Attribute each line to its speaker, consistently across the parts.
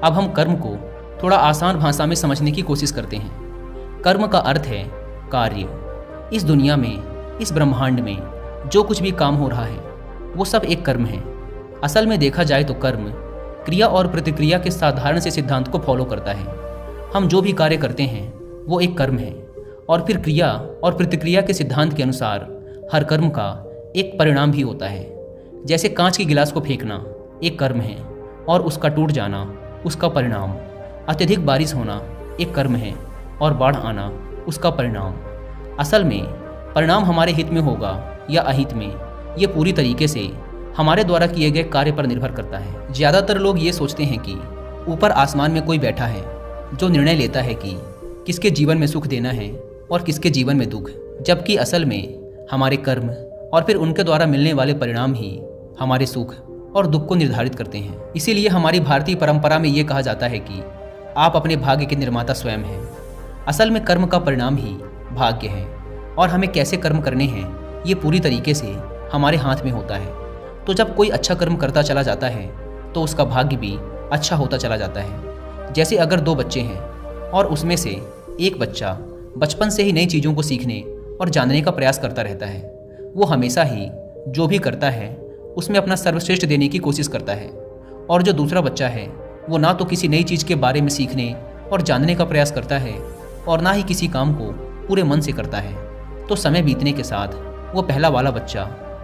Speaker 1: अब हम कर्म को थोड़ा आसान भाषा में समझने की कोशिश करते हैं। कर्म का अर्थ है कार्य। इस दुनिया में, इस ब्रह्मांड में जो कुछ भी काम हो रहा है वो सब एक कर्म है। असल में देखा जाए तो कर्म क्रिया और प्रतिक्रिया के साधारण से सिद्धांत को फॉलो करता है। हम जो भी कार्य करते हैं वो एक कर्म है, और फिर क्रिया और प्रतिक्रिया के सिद्धांत के अनुसार हर कर्म का एक परिणाम भी होता है। जैसे कांच के गिलास को फेंकना एक कर्म है और उसका टूट जाना उसका परिणाम। अत्यधिक बारिश होना एक कर्म है और बाढ़ आना उसका परिणाम। असल में परिणाम हमारे हित में होगा या अहित में, ये पूरी तरीके से हमारे द्वारा किए गए कार्य पर निर्भर करता है। ज़्यादातर लोग ये सोचते हैं कि ऊपर आसमान में कोई बैठा है जो निर्णय लेता है कि किसके जीवन में सुख देना है और किसके जीवन में दुख, जबकि असल में हमारे कर्म और फिर उनके द्वारा मिलने वाले परिणाम ही हमारे सुख और दुख को निर्धारित करते हैं। इसीलिए हमारी भारतीय परंपरा में ये कहा जाता है कि आप अपने भाग्य के निर्माता स्वयं हैं। असल में कर्म का परिणाम ही भाग्य है, और हमें कैसे कर्म करने हैं ये पूरी तरीके से हमारे हाथ में होता है। तो जब कोई अच्छा कर्म करता चला जाता है तो उसका भाग्य भी अच्छा होता चला जाता है। जैसे अगर दो बच्चे हैं और उसमें से एक बच्चा बचपन से ही नई चीज़ों को सीखने और जानने का प्रयास करता रहता है, वो हमेशा ही जो भी करता है उसमें अपना सर्वश्रेष्ठ देने की कोशिश करता है। और जो दूसरा बच्चा है वो ना तो किसी नई चीज़ के बारे में सीखने और जानने का प्रयास करता है और ना ही किसी काम को पूरे मन से करता है। तो समय बीतने के साथ वो पहला वाला बच्चा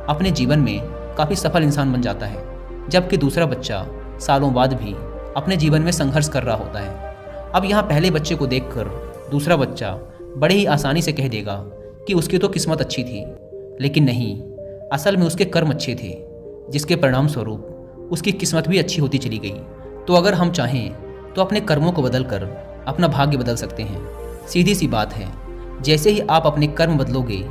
Speaker 1: अपने जीवन में काफ़ी सफल इंसान बन जाता है, जबकि दूसरा बच्चा सालों बाद भी अपने जीवन में संघर्ष कर रहा होता है। अब यहाँ पहले बच्चे को देखकर दूसरा बच्चा बड़े ही आसानी से कह देगा कि उसकी तो किस्मत अच्छी थी, लेकिन नहीं, असल में उसके कर्म अच्छे थे, जिसके परिणाम स्वरूप उसकी किस्मत भी अच्छी होती चली गई। तो अगर हम चाहें तो अपने कर्मों को बदलकर अपना भाग्य बदल सकते हैं। सीधी सी बात है, जैसे ही आप अपने कर्म बदलोगे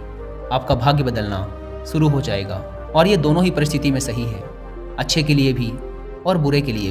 Speaker 1: आपका भाग्य बदलना शुरू हो जाएगा। और ये दोनों ही परिस्थिति में सही है, अच्छे के लिए भी और बुरे के लिए।